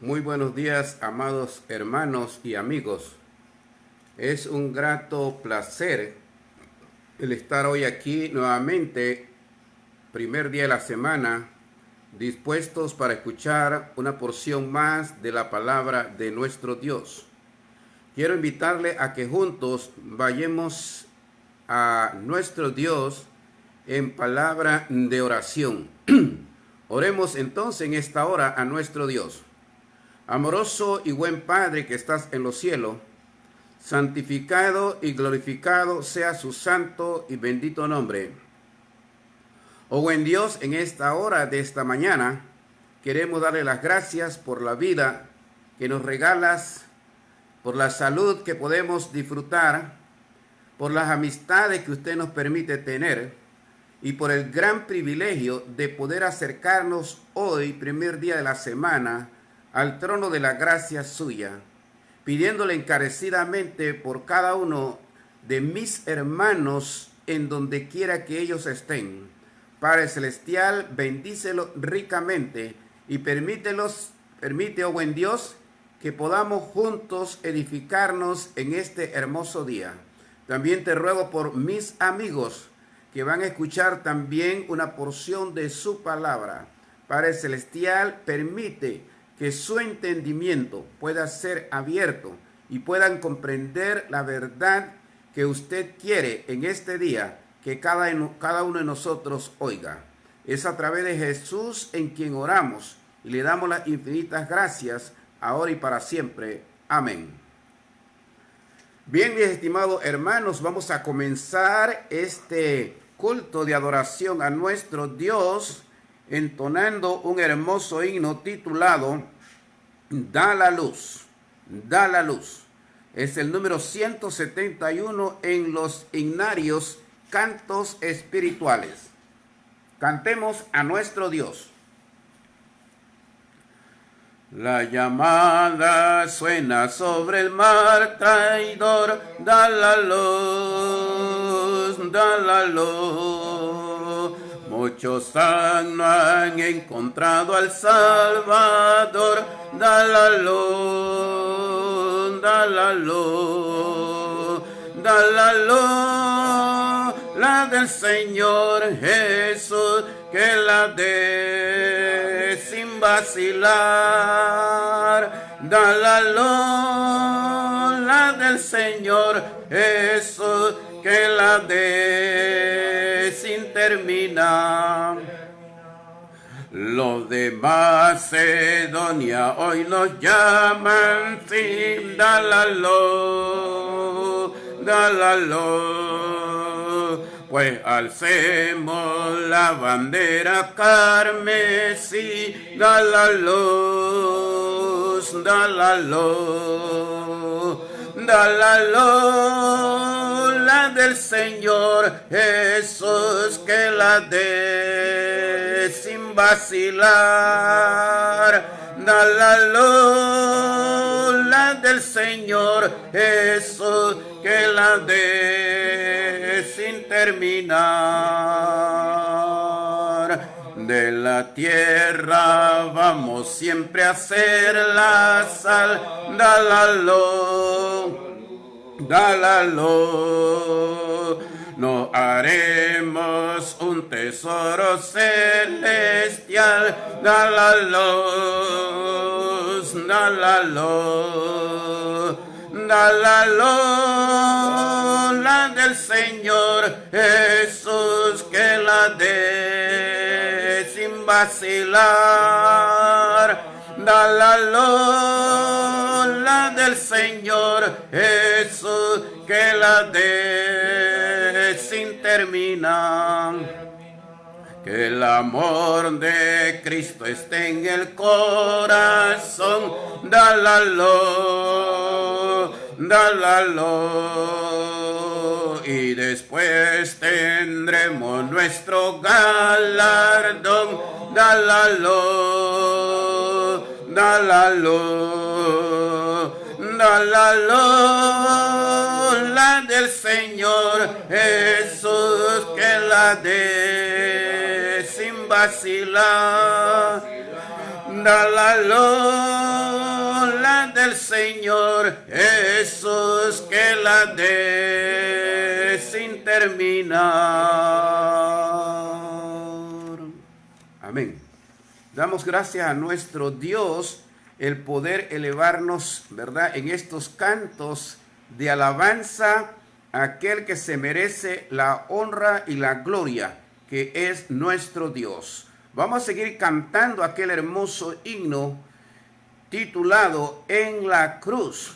Muy buenos días, amados hermanos y amigos. Es un grato placer el estar hoy aquí nuevamente, primer día de la semana, dispuestos para escuchar una porción más de la palabra de nuestro Dios. Quiero invitarle a que juntos vayamos a nuestro Dios en palabra de oración. Oremos entonces en esta hora a nuestro Dios. Amoroso y buen Padre que estás en los cielos, santificado y glorificado sea su santo y bendito nombre. Oh buen Dios, en esta hora de esta mañana, queremos darle las gracias por la vida que nos regalas, por la salud que podemos disfrutar, por las amistades que usted nos permite tener y por el gran privilegio de poder acercarnos hoy, primer día de la semana, al trono de la gracia suya, pidiéndole encarecidamente por cada uno de mis hermanos en donde quiera que ellos estén. Padre Celestial, bendícelos ricamente y permite, oh buen Dios, que podamos juntos edificarnos en este hermoso día. También te ruego por mis amigos que van a escuchar también una porción de su palabra. Padre Celestial, permite que su entendimiento pueda ser abierto y puedan comprender la verdad que usted quiere en este día que cada uno de nosotros oiga. Es a través de Jesús en quien oramos y le damos las infinitas gracias ahora y para siempre. Amén. Bien, mis estimados hermanos, vamos a comenzar este culto de adoración a nuestro Dios entonando un hermoso himno titulado Da la luz, da la luz. Es el número 171 en los himnarios Cantos Espirituales. Cantemos a nuestro Dios. La llamada suena sobre el mar traidor, da la luz, da la luz. Muchos no han encontrado al Salvador, da la luz, da la luz, da la luz, la del Señor Jesús, que la dé sin vacilar, da la luz, la del Señor Jesús, que la dé sin terminar. Los de Macedonia hoy nos llaman sin, da la luz, da la luz. Pues alcemos la bandera carmesí, da la luz, da la luz, da la luz, la del Señor Jesús, que la dé sin vacilar, da la luz, la del Señor Jesús, que la dé sin terminar. De la tierra vamos siempre a hacer la sal, da la luz, da la luz. Nos haremos un tesoro celestial, da la luz, da la luz, da la luz, la del Señor Jesús, que la dé sin vacilar, da la luz, la del Señor Jesús, que la dé sin terminar. Que el amor de Cristo esté en el corazón, da la luz, da la luz. Y después tendremos nuestro galardón, da la luz, da la luz, da la luz, la de del Señor Jesús, que la dé sin vacilar. Da la gloria del Señor Jesús, que la dé sin terminar. Amén. Damos gracias a nuestro Dios el poder elevarnos, ¿verdad?, en estos cantos de alabanza a aquel que se merece la honra y la gloria, que es nuestro Dios. Vamos a seguir cantando aquel hermoso himno titulado En la cruz,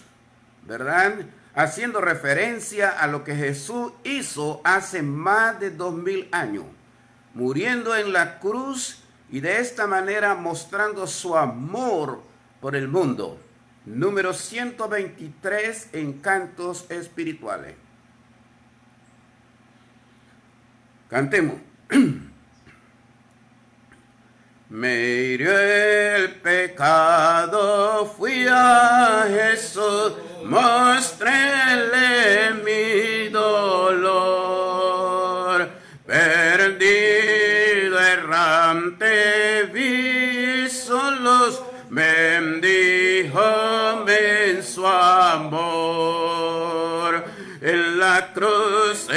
¿verdad?, haciendo referencia a lo que Jesús hizo hace más de 2000 años, muriendo en la cruz y de esta manera mostrando su amor por el mundo. Número 123 en cantos espirituales. Cantemos. Me hirió el pecado, fui a Jesús, mostréle mi dolor. Perdido, errante, vi solos, bendíjome en su amor. En la cruz,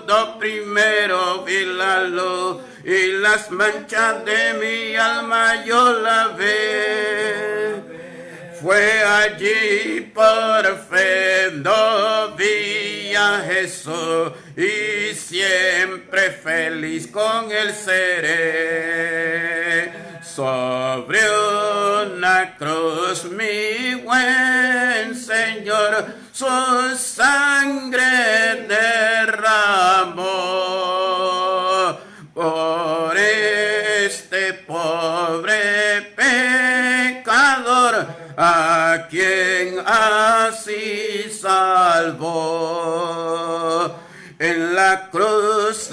do primero vi la luz, y las manchas de mi alma yo lavé. Fue allí por fe, no vi a Jesús, y siempre feliz con él seré. Sobre una cruz mi buen Señor su sangre derramó. Por este pobre pecador, a quien así salvó. En la cruz,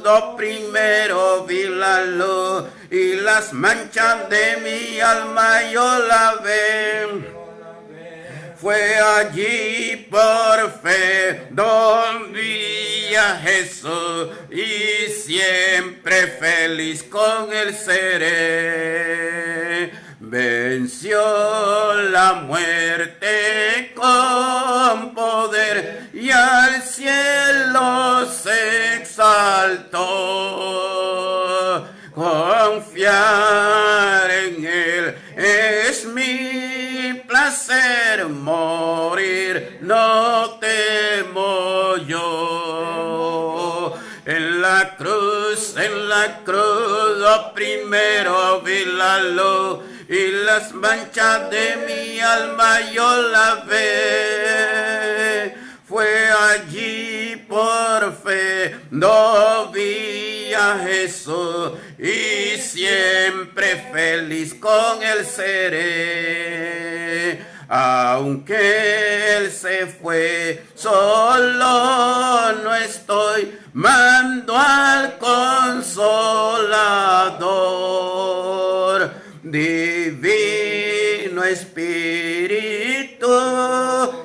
do primero vi la luz, y las manchas de mi alma yo lavé. Fue allí por fe donde vi a Jesús, y siempre feliz con él seré. Venció la muerte con poder y al cielo se exaltó. Confiar en él es mi placer, morir no temo yo. En la cruz, lo primero vi la luz, y las manchas de mi alma yo lavé. Fue allí por fe, no vi a Jesús, y siempre feliz con él seré. Aunque él se fue, solo no estoy, mando al Consolador. Divino Espíritu,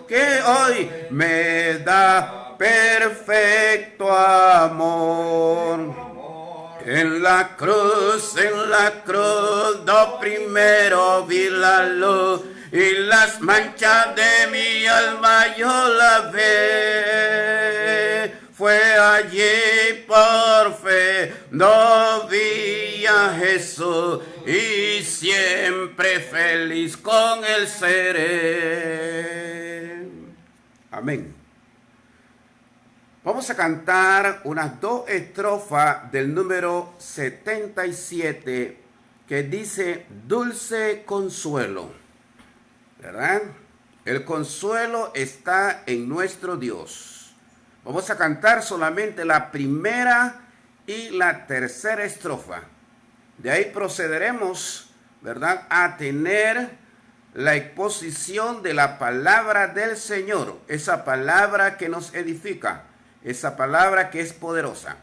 que hoy me da perfecto amor. En la cruz, do primero vi la luz, y las manchas de mi alma yo lavé. Fue allí por fe, no vi a Jesús, y siempre feliz con él seré. Amén. Vamos a cantar unas 2 estrofas del número 77 que dice dulce consuelo, ¿verdad? El consuelo está en nuestro Dios. Vamos a cantar solamente la primera y la tercera estrofa. De ahí procederemos, ¿verdad?, a tener la exposición de la palabra del Señor, esa palabra que nos edifica, esa palabra que es poderosa.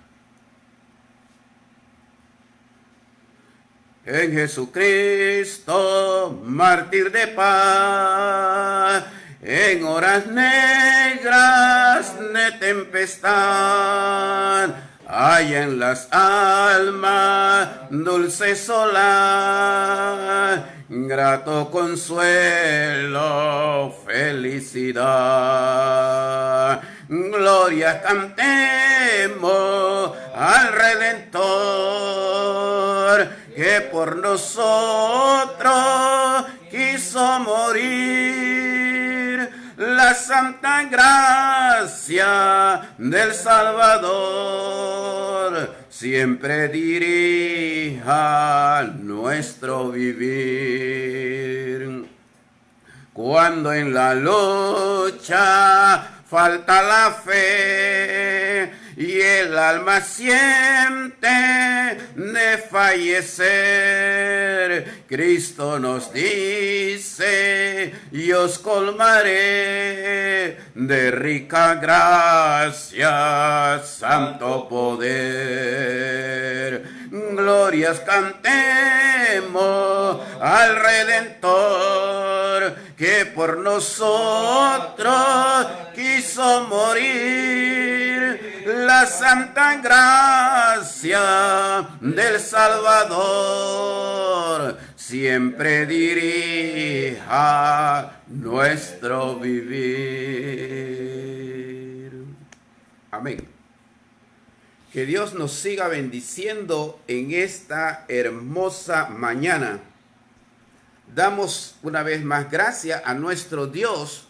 En Jesucristo, mártir de paz, en horas negras de tempestad. Hay en las almas dulce solar, grato consuelo, felicidad. Gloria cantemos al Redentor, que por nosotros quiso morir. La santa gracia del Salvador siempre dirija nuestro vivir. Cuando en la lucha falta la fe y el alma siente de fallecer, Cristo nos dice: yo os colmaré de rica gracia, santo poder. Glorias cantemos al Redentor, que por nosotros quiso morir. La santa gracia del Salvador siempre dirija nuestro vivir. Amén. Que Dios nos siga bendiciendo en esta hermosa mañana. Damos una vez más gracias a nuestro Dios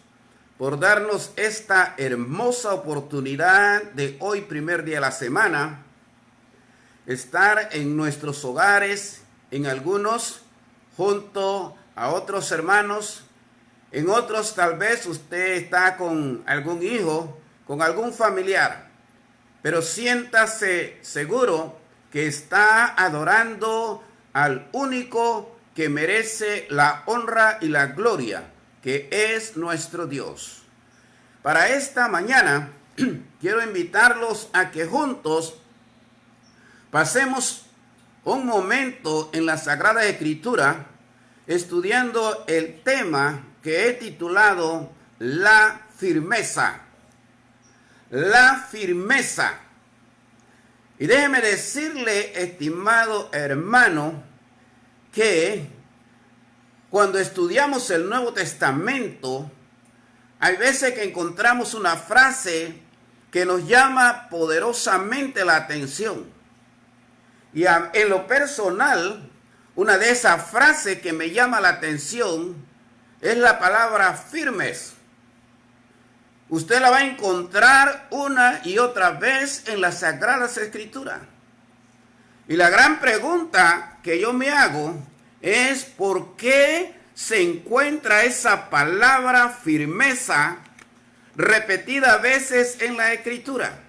por darnos esta hermosa oportunidad de hoy, primer día de la semana, estar en nuestros hogares, en algunos junto a otros hermanos, en otros tal vez usted está con algún hijo, con algún familiar, pero siéntase seguro que está adorando al único que merece la honra y la gloria, que es nuestro Dios. Para esta mañana quiero invitarlos a que juntos pasemos un momento en la Sagrada Escritura estudiando el tema que he titulado La firmeza. La firmeza. Y déjeme decirle, estimado hermano, que cuando estudiamos el Nuevo Testamento, hay veces que encontramos una frase que nos llama poderosamente la atención. Y en lo personal, una de esas frases que me llama la atención es la palabra firmes. Usted la va a encontrar una y otra vez en las Sagradas Escrituras. Y la gran pregunta que yo me hago es: ¿por qué se encuentra esa palabra firmeza repetida a veces en la Escritura?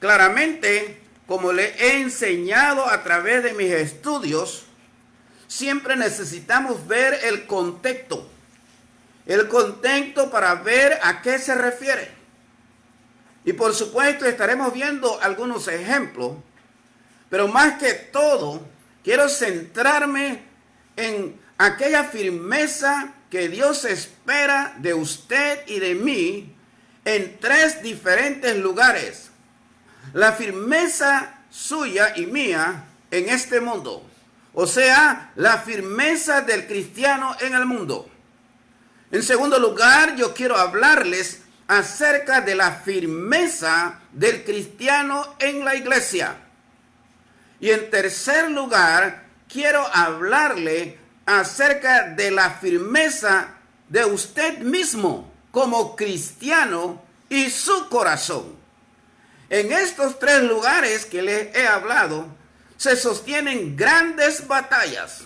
Claramente, como le he enseñado a través de mis estudios, siempre necesitamos ver el contexto. El contexto para ver a qué se refiere. Y por supuesto estaremos viendo algunos ejemplos, pero más que todo, quiero centrarme en aquella firmeza que Dios espera de usted y de mí en tres diferentes lugares. La firmeza suya y mía en este mundo. O sea, la firmeza del cristiano en el mundo. En segundo lugar, yo quiero hablarles acerca de la firmeza del cristiano en la iglesia. Y en tercer lugar, quiero hablarle acerca de la firmeza de usted mismo como cristiano y su corazón. En estos tres lugares que les he hablado, se sostienen grandes batallas,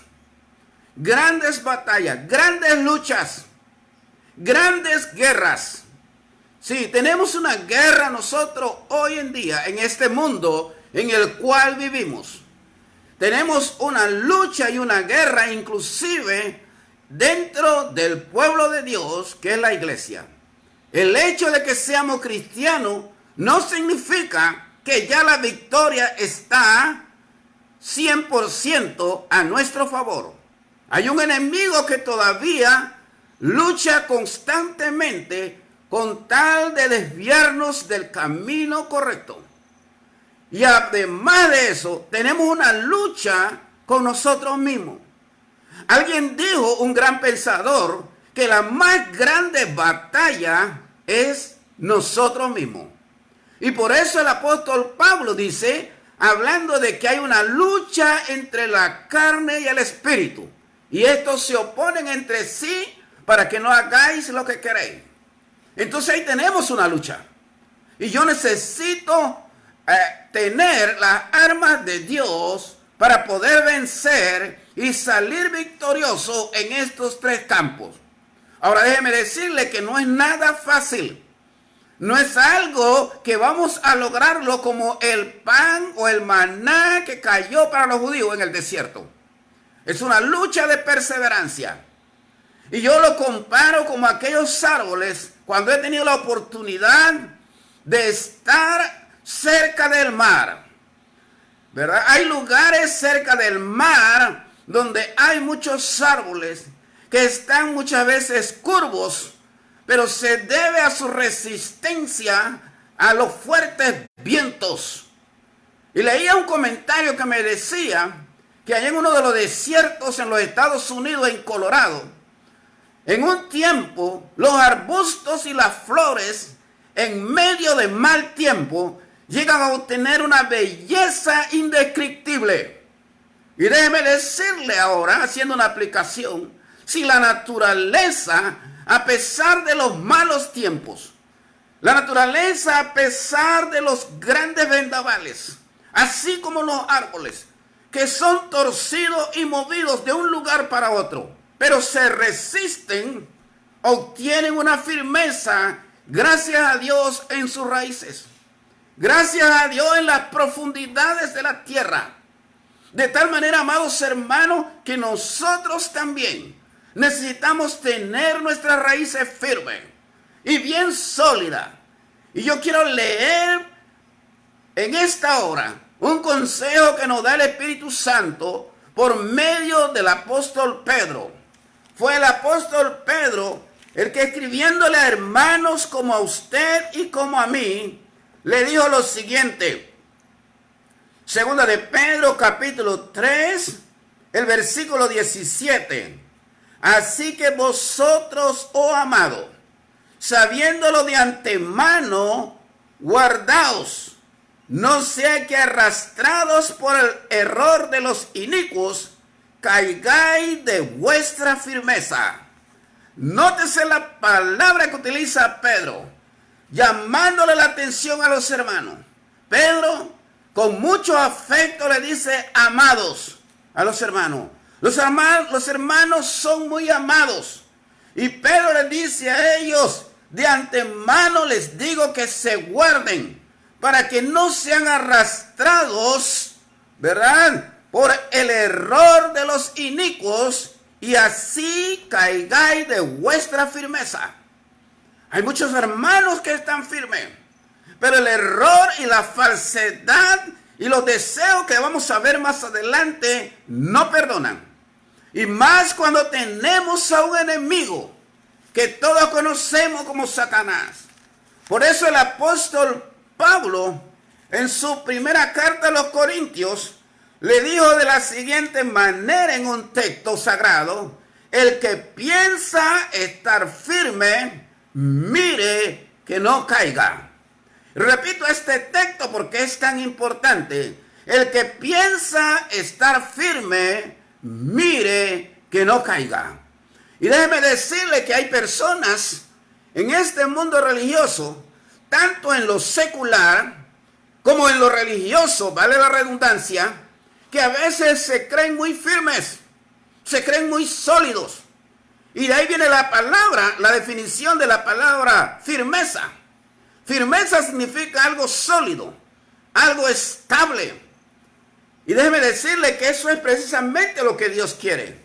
grandes luchas, grandes guerras. Sí, tenemos una guerra nosotros hoy en día en este mundo en el cual vivimos. Tenemos una lucha y una guerra inclusive dentro del pueblo de Dios, que es la iglesia. El hecho de que seamos cristianos no significa que ya la victoria está 100% a nuestro favor. Hay un enemigo que todavía lucha constantemente con tal de desviarnos del camino correcto. Y además de eso, tenemos una lucha con nosotros mismos. Alguien dijo, un gran pensador, que la más grande batalla es nosotros mismos. Y por eso el apóstol Pablo dice, hablando de que hay una lucha entre la carne y el espíritu. Y estos se oponen entre sí para que no hagáis lo que queréis. Entonces ahí tenemos una lucha. Y yo necesito tener las armas de Dios para poder vencer y salir victorioso en estos tres campos. Ahora déjeme decirle que no es nada fácil. No es algo que vamos a lograrlo como el pan o el maná que cayó para los judíos en el desierto. Es una lucha de perseverancia. Y yo lo comparo como aquellos árboles cuando he tenido la oportunidad de estar cerca del mar. ¿Verdad? Hay lugares cerca del mar donde hay muchos árboles que están muchas veces curvos, pero se debe a su resistencia a los fuertes vientos. Y leía un comentario que me decía que allá en uno de los desiertos en los Estados Unidos, en Colorado, en un tiempo los arbustos y las flores en medio de mal tiempo llegan a obtener una belleza indescriptible. Y déjeme decirle ahora, haciendo una aplicación, si la naturaleza, a pesar de los malos tiempos, la naturaleza a pesar de los grandes vendavales, así como los árboles, que son torcidos y movidos de un lugar para otro, pero se resisten, obtienen una firmeza, gracias a Dios, en sus raíces. Gracias a Dios en las profundidades de la tierra. De tal manera, amados hermanos, que nosotros también necesitamos tener nuestras raíces firmes y bien sólidas. Y yo quiero leer en esta hora un consejo que nos da el Espíritu Santo por medio del apóstol Pedro. Fue el apóstol Pedro el que, escribiéndole a hermanos como a usted y como a mí, le dijo lo siguiente. Segunda de Pedro, capítulo 3, el versículo 17. Así que vosotros, oh amado, sabiéndolo de antemano, guardaos, no sea que arrastrados por el error de los inicuos, caigáis de vuestra firmeza. Nótese la palabra que utiliza Pedro, llamándole la atención a los hermanos. Pedro, con mucho afecto, le dice amados a los hermanos. Los hermanos son muy amados. Y Pedro les dice a ellos, de antemano les digo que se guarden para que no sean arrastrados, ¿verdad?, por el error de los inicuos y así caigáis de vuestra firmeza. Hay muchos hermanos que están firmes, pero el error y la falsedad y los deseos que vamos a ver más adelante no perdonan. Y más cuando tenemos a un enemigo que todos conocemos como Satanás. Por eso el apóstol Pablo, en su primera carta a los Corintios, le dijo de la siguiente manera en un texto sagrado: el que piensa estar firme, mire que no caiga. Repito este texto porque es tan importante. El que piensa estar firme, mire que no caiga. Y déjeme decirle que hay personas en este mundo religioso, tanto en lo secular como en lo religioso, vale la redundancia, que a veces se creen muy firmes, se creen muy sólidos. Y de ahí viene la palabra, la definición de la palabra firmeza. Firmeza significa algo sólido, algo estable. Y déjeme decirle que eso es precisamente lo que Dios quiere.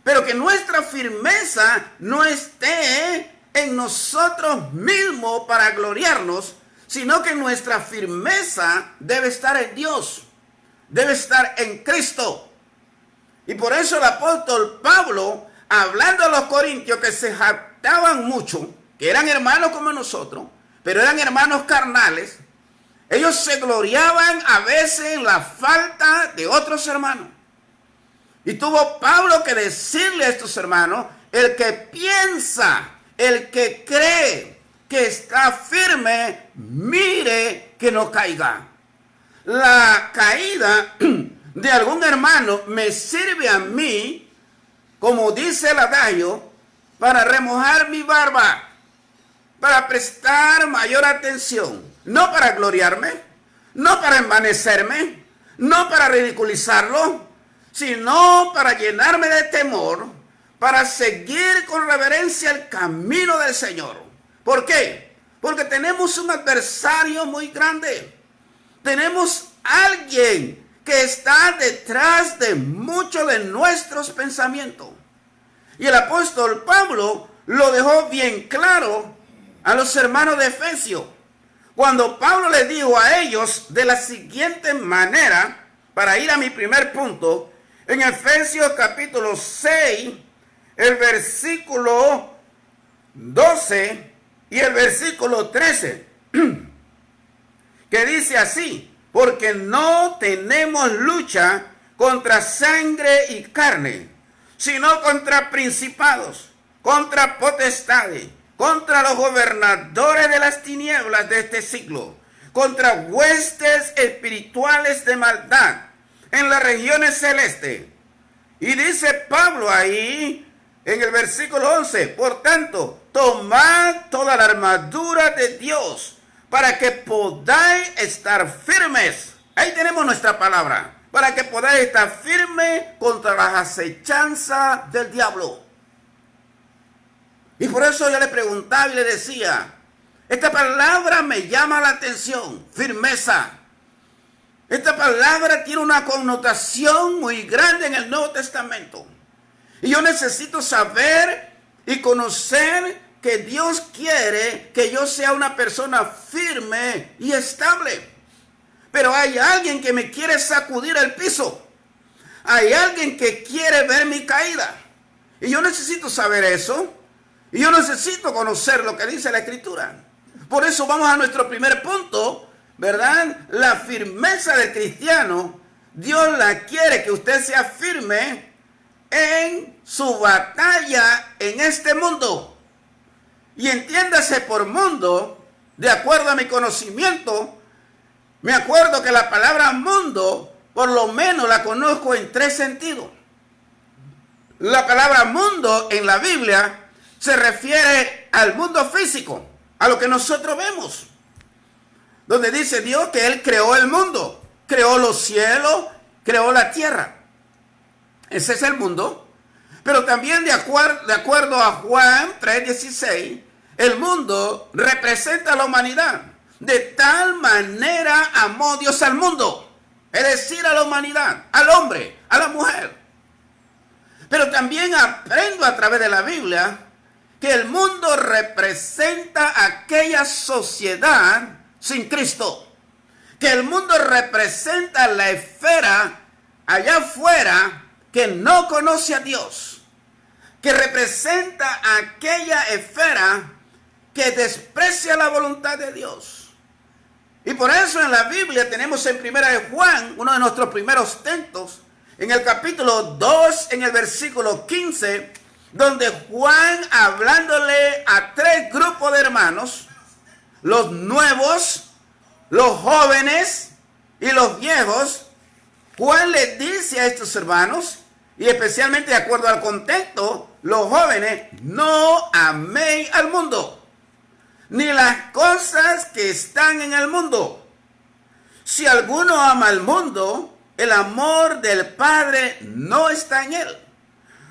Pero que nuestra firmeza no esté en nosotros mismos para gloriarnos, sino que nuestra firmeza debe estar en Dios, debe estar en Cristo. Y por eso el apóstol Pablo, hablando a los corintios que se jactaban mucho, que eran hermanos como nosotros, pero eran hermanos carnales. Ellos se gloriaban a veces en la falta de otros hermanos. Y tuvo Pablo que decirle a estos hermanos, el que piensa, el que cree que está firme, mire que no caiga. La caída de algún hermano me sirve a mí, como dice el adagio, para remojar mi barba, para prestar mayor atención, no para gloriarme, no para envanecerme, no para ridiculizarlo, sino para llenarme de temor, para seguir con reverencia el camino del Señor. ¿Por qué? Porque tenemos un adversario muy grande. Tenemos alguien que está detrás de muchos de nuestros pensamientos. Y el apóstol Pablo lo dejó bien claro a los hermanos de Efesios, cuando Pablo les dijo a ellos de la siguiente manera, para ir a mi primer punto, en Efesios capítulo 6, el versículo 12 y el versículo 13, que dice así: porque no tenemos lucha contra sangre y carne, sino contra principados, contra potestades, contra los gobernadores de las tinieblas de este siglo, contra huestes espirituales de maldad en las regiones celestes. Y dice Pablo ahí en el versículo 11, por tanto, tomad toda la armadura de Dios para que podáis estar firmes. Ahí tenemos nuestra palabra, para que podáis estar firmes contra las acechanzas del diablo. Y por eso yo le preguntaba y le decía, esta palabra me llama la atención, firmeza. Esta palabra tiene una connotación muy grande en el Nuevo Testamento. Y yo necesito saber y conocer que Dios quiere que yo sea una persona firme y estable. Pero hay alguien que me quiere sacudir el piso. Hay alguien que quiere ver mi caída. Y yo necesito saber eso. Y yo necesito conocer lo que dice la Escritura. Por eso vamos a nuestro primer punto, ¿verdad? La firmeza del cristiano. Dios la quiere que usted sea firme en su batalla en este mundo. Y entiéndase por mundo, de acuerdo a mi conocimiento, me acuerdo que la palabra mundo, por lo menos la conozco en 3 sentidos. La palabra mundo en la Biblia se refiere al mundo físico, a lo que nosotros vemos. Donde dice Dios que Él creó el mundo, creó los cielos, creó la tierra. Ese es el mundo. Pero también de acuerdo a Juan 3:16, el mundo representa a la humanidad. De tal manera amó Dios al mundo, es decir, a la humanidad, al hombre, a la mujer. Pero también aprendo a través de la Biblia que el mundo representa aquella sociedad sin Cristo. Que el mundo representa la esfera allá afuera que no conoce a Dios. Que representa aquella esfera que desprecia la voluntad de Dios. Y por eso en la Biblia tenemos en 1 de Juan, uno de nuestros primeros textos, en el capítulo 2, en el versículo 15, donde Juan, hablándole a 3 grupos de hermanos, los nuevos, los jóvenes y los viejos, Juan les dice a estos hermanos, y especialmente de acuerdo al contexto, los jóvenes, no améis al mundo, ni las cosas que están en el mundo. Si alguno ama al mundo, el amor del Padre no está en él.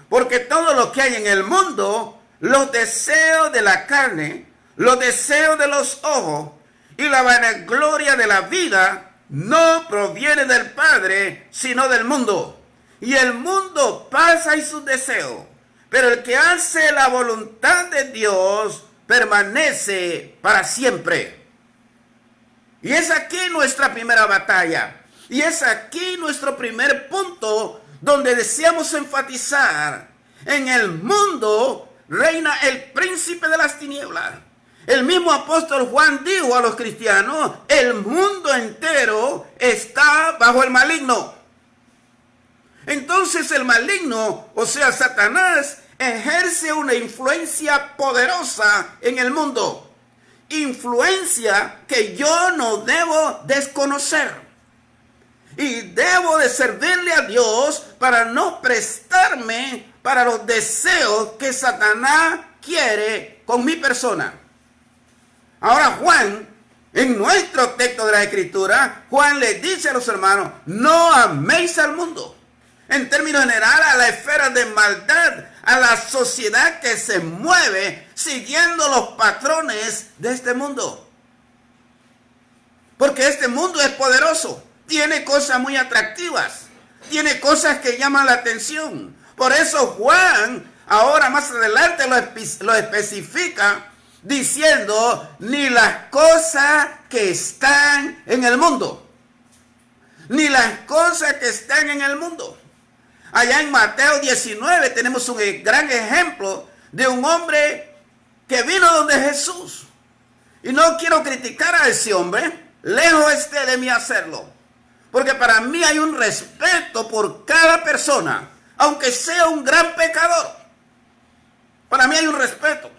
Porque todo lo que hay en el mundo, los deseos de la carne, los deseos de los ojos y la vanagloria de la vida, no proviene del Padre, sino del mundo. Y el mundo pasa y sus deseos, pero el que hace la voluntad de Dios permanece para siempre. Y es aquí nuestra primera batalla. Y es aquí nuestro primer punto donde deseamos enfatizar En el mundo reina el príncipe de las tinieblas. El mismo apóstol Juan dijo a los cristianos, el mundo entero está bajo el maligno. Entonces el maligno, o sea, Satanás, ejerce una influencia poderosa en el mundo. Influencia que yo no debo desconocer. Y debo de servirle a Dios para no prestarme para los deseos que Satanás quiere con mi persona. Ahora Juan, en nuestro texto de la Escritura, Juan le dice a los hermanos, no améis al mundo. En términos generales, a la esfera de maldad, a la sociedad que se mueve siguiendo los patrones de este mundo. Porque este mundo es poderoso, tiene cosas muy atractivas, tiene cosas que llaman la atención. Por eso Juan, ahora más adelante lo especifica, diciendo, ni las cosas que están en el mundo, ni las cosas que están en el mundo. Allá en Mateo 19 tenemos un gran ejemplo de un hombre que vino donde Jesús. Y no quiero criticar a ese hombre, lejos esté de mí hacerlo. Porque para mí hay un respeto por cada persona, aunque sea un gran pecador. Para mí hay un respeto.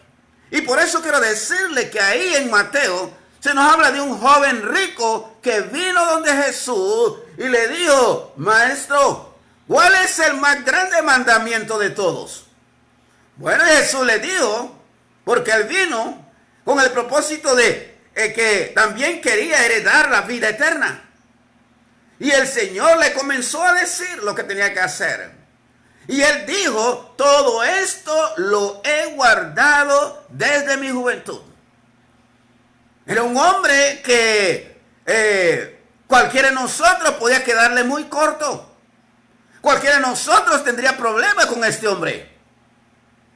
Y por eso quiero decirle que ahí en Mateo se nos habla de un joven rico que vino donde Jesús y le dijo, maestro, ¿cuál es el más grande mandamiento de todos? Bueno, Jesús le dijo, porque él vino con el propósito de que también quería heredar la vida eterna. Y el Señor le comenzó a decir lo que tenía que hacer. Y él dijo, todo esto lo he guardado desde mi juventud. Era un hombre que cualquiera de nosotros podía quedarle muy corto. Cualquiera de nosotros tendría problemas con este hombre.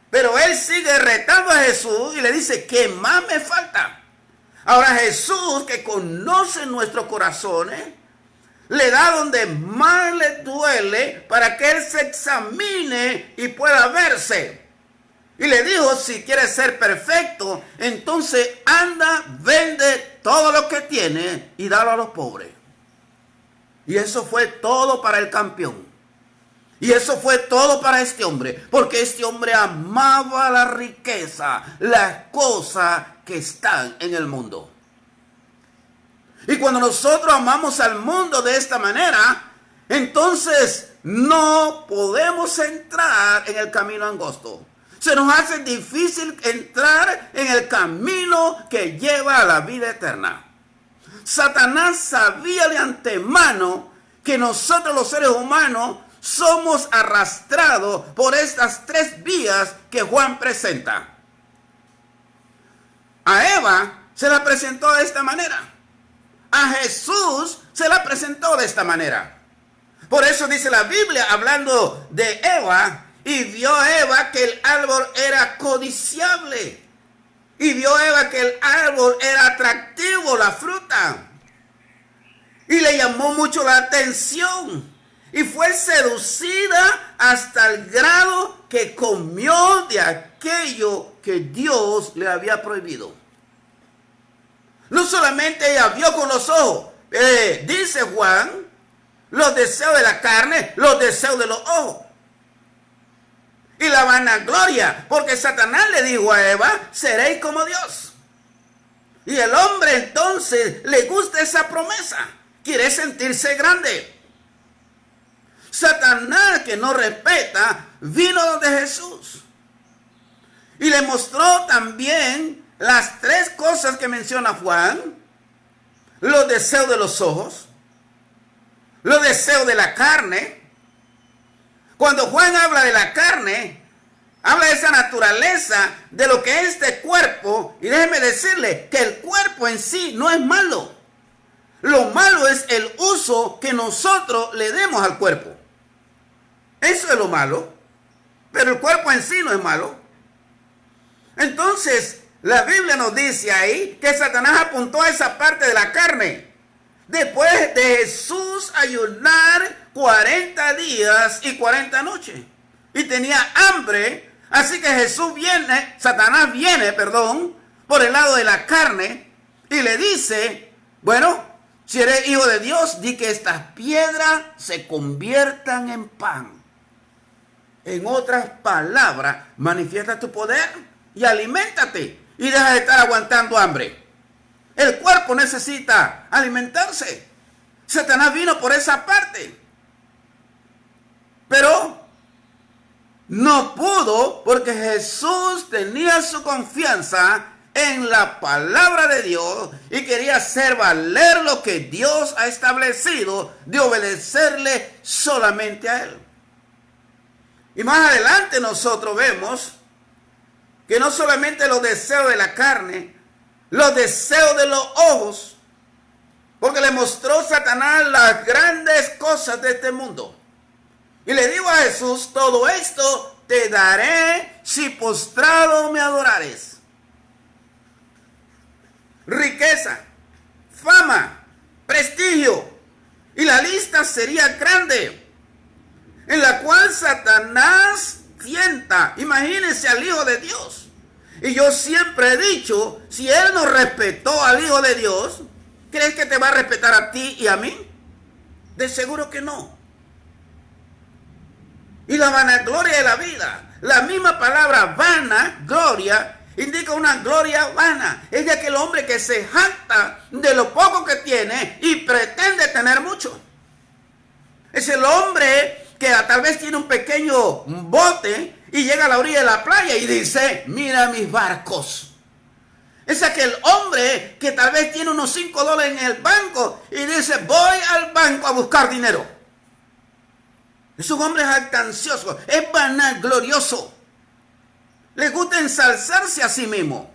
Pero él sigue retando a Jesús y le dice, ¿qué más me falta? Ahora Jesús, que conoce nuestros corazones, le da donde más le duele para que él se examine y pueda verse. Y le dijo, si quieres ser perfecto, entonces anda, vende todo lo que tiene y dalo a los pobres. Y eso fue todo para el campeón. Y eso fue todo para este hombre, porque este hombre amaba la riqueza, las cosas que están en el mundo. Y cuando nosotros amamos al mundo de esta manera, entonces no podemos entrar en el camino angosto. Se nos hace difícil entrar en el camino que lleva a la vida eterna. Satanás sabía de antemano que nosotros los seres humanos somos arrastrados por estas tres vías que Juan presenta. A Eva se la presentó de esta manera. A Jesús se la presentó de esta manera. Por eso dice la Biblia, hablando de Eva, y vio Eva que el árbol era codiciable. Y vio Eva que el árbol era atractivo, la fruta. Y le llamó mucho la atención. Y fue seducida hasta el grado que comió de aquello que Dios le había prohibido. No solamente ella vio con los ojos, dice Juan, los deseos de la carne, los deseos de los ojos. Y la vanagloria, porque Satanás le dijo a Eva, seréis como Dios. Y el hombre entonces le gusta esa promesa, quiere sentirse grande. Satanás, que no respeta, vino donde Jesús. Y le mostró también las tres cosas que menciona Juan. Los deseos de los ojos. Los deseos de la carne. Cuando Juan habla de la carne, habla de esa naturaleza de lo que es este cuerpo. Y déjeme decirle que el cuerpo en sí no es malo. Lo malo es el uso que nosotros le demos al cuerpo. Eso es lo malo. Pero el cuerpo en sí no es malo. Entonces, la Biblia nos dice ahí que Satanás apuntó a esa parte de la carne. Después de Jesús ayunar 40 días y 40 noches. y tenía hambre. Así que Satanás viene, por el lado de la carne y le dice, bueno, si eres hijo de Dios, di que estas piedras se conviertan en pan. En otras palabras, manifiesta tu poder y aliméntate y deja de estar aguantando hambre. El cuerpo necesita alimentarse. Satanás vino por esa parte. Pero no pudo porque Jesús tenía su confianza en la palabra de Dios y quería hacer valer lo que Dios ha establecido de obedecerle solamente a Él. Y más adelante nosotros vemos que no solamente los deseos de la carne, los deseos de los ojos, porque le mostró Satanás las grandes cosas de este mundo. Y le digo a Jesús, todo esto te daré si postrado me adorares. Riqueza, fama, prestigio, y la lista sería grande, en la cual Satanás tienta, imagínense, al Hijo de Dios. Y yo siempre he dicho, si Él no respetó al Hijo de Dios, ¿crees que te va a respetar a ti y a mí? De seguro que no. Y la vanagloria de la vida, la misma palabra vanagloria indica una gloria vana. Es de aquel hombre que se jacta de lo poco que tiene y pretende tener mucho. Es el hombre que tal vez tiene un pequeño bote y llega a la orilla de la playa y dice, mira mis barcos. Es aquel hombre que tal vez tiene unos $5 en el banco y dice, voy al banco a buscar dinero. Es un hombre jactancioso, es vanaglorioso. Le gusta ensalzarse a sí mismo.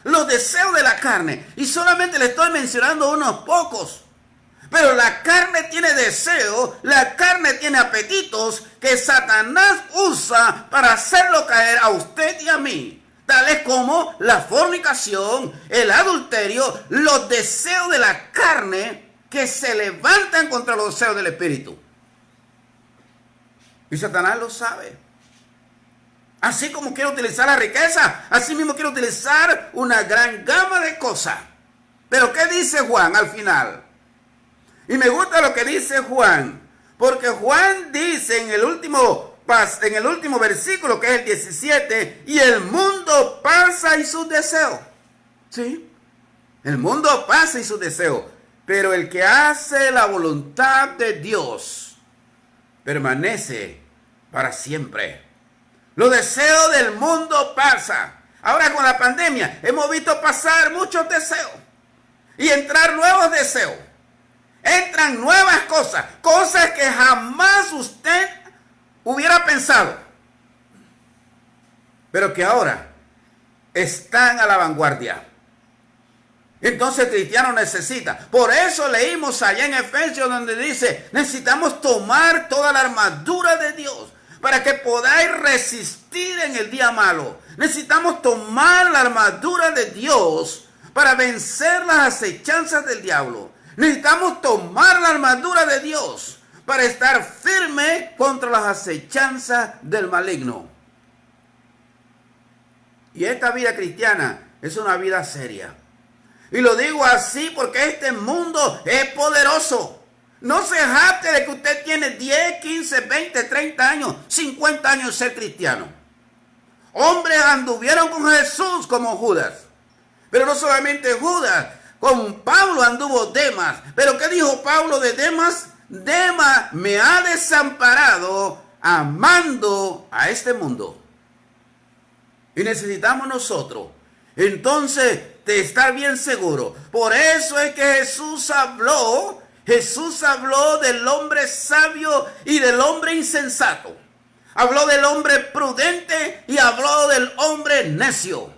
Los deseos de la carne. Y solamente le estoy mencionando unos pocos. Pero la carne tiene deseos, la carne tiene apetitos que Satanás usa para hacerlo caer a usted y a mí. Tales como la fornicación, el adulterio, los deseos de la carne que se levantan contra los deseos del espíritu. Y Satanás lo sabe. Así como quiere utilizar la riqueza, así mismo quiere utilizar una gran gama de cosas. Pero ¿qué dice Juan al final? Y me gusta lo que dice Juan, porque Juan dice en el último versículo, que es el 17, y el mundo pasa y sus deseos. ¿Sí? El mundo pasa y sus deseos, pero el que hace la voluntad de Dios permanece para siempre. Los deseos del mundo pasan. Ahora con la pandemia hemos visto pasar muchos deseos y entrar nuevos deseos. Entran nuevas cosas, cosas que jamás usted hubiera pensado, pero que ahora están a la vanguardia. Entonces el cristiano necesita. Por eso leímos allá en Efesios donde dice, necesitamos tomar toda la armadura de Dios para que podáis resistir en el día malo. Necesitamos tomar la armadura de Dios para vencer las acechanzas del diablo. Necesitamos tomar la armadura de Dios para estar firme contra las acechanzas del maligno. Y esta vida cristiana es una vida seria. Y lo digo así porque este mundo es poderoso. No se jacte de que usted tiene 10, 15, 20, 30 años, 50 años de ser cristiano. Hombres anduvieron con Jesús como Judas. Pero no solamente Judas, con Pablo anduvo Demas. Pero ¿qué dijo Pablo de Demas? Demas me ha desamparado amando a este mundo. Y necesitamos nosotros entonces de estar bien seguro. Por eso es que Jesús habló del hombre sabio y del hombre insensato. Habló del hombre prudente y habló del hombre necio.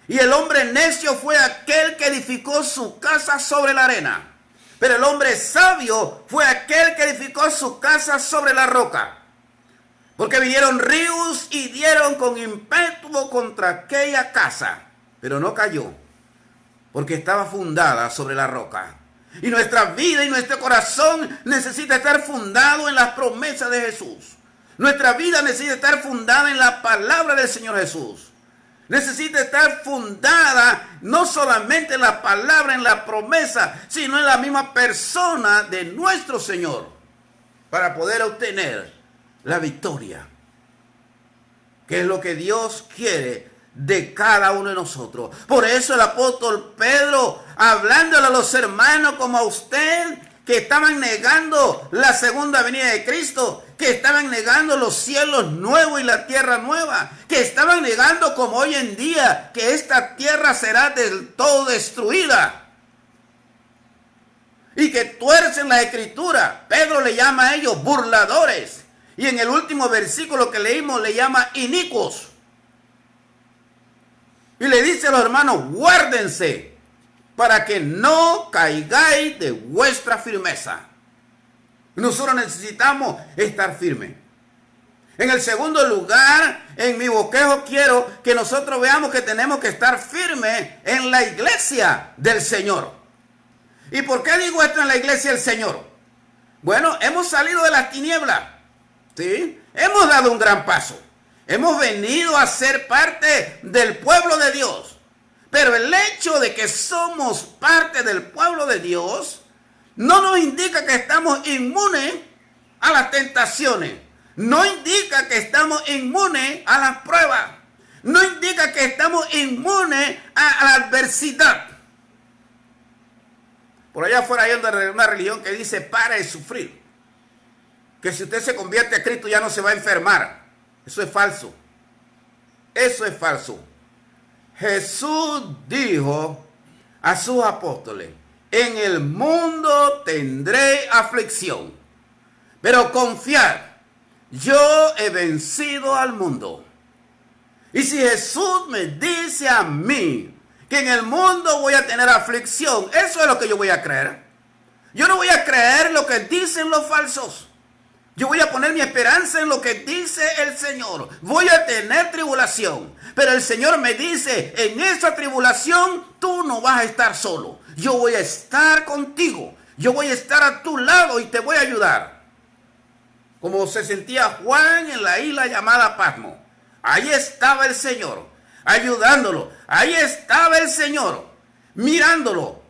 Y el hombre necio fue aquel que edificó su casa sobre la arena. Pero el hombre sabio fue aquel que edificó su casa sobre la roca. Porque vinieron ríos y dieron con ímpetu contra aquella casa. Pero no cayó, porque estaba fundada sobre la roca. Y nuestra vida y nuestro corazón necesita estar fundado en las promesas de Jesús. Nuestra vida necesita estar fundada en la palabra del Señor Jesús. Necesita estar fundada no solamente en la palabra, en la promesa, sino en la misma persona de nuestro Señor, para poder obtener la victoria, que es lo que Dios quiere de cada uno de nosotros. Por eso el apóstol Pedro, hablándole a los hermanos como a usted, que estaban negando la segunda venida de Cristo, que estaban negando los cielos nuevos y la tierra nueva, que estaban negando como hoy en día que esta tierra será del todo destruida, y que tuercen la escritura. Pedro le llama a ellos burladores, y en el último versículo que leímos le llama inicuos, y le dice a los hermanos: guárdense para que no caigáis de vuestra firmeza. Nosotros necesitamos estar firmes. En el segundo lugar, en mi bosquejo quiero que nosotros veamos que tenemos que estar firmes en la iglesia del Señor. ¿Y por qué digo esto en la iglesia del Señor? Bueno, hemos salido de las tinieblas, ¿sí? Hemos dado un gran paso. Hemos venido a ser parte del pueblo de Dios. Pero el hecho de que somos parte del pueblo de Dios no nos indica que estamos inmunes a las tentaciones. No indica que estamos inmunes a las pruebas. No indica que estamos inmunes a la adversidad. Por allá afuera hay una religión que dice: para de sufrir. Que si usted se convierte a Cristo ya no se va a enfermar. Eso es falso. Eso es falso. Jesús dijo a sus apóstoles: en el mundo tendré aflicción, pero confiad, yo he vencido al mundo. Y si Jesús me dice a mí que en el mundo voy a tener aflicción, eso es lo que yo voy a creer. Yo no voy a creer lo que dicen los falsos. Yo voy a poner mi esperanza en lo que dice el Señor. Voy a tener tribulación, pero el Señor me dice: en esa tribulación tú no vas a estar solo. Yo voy a estar contigo. Yo voy a estar a tu lado y te voy a ayudar. Como se sentía Juan en la isla llamada Patmos. Ahí estaba el Señor, ayudándolo. Ahí estaba el Señor, mirándolo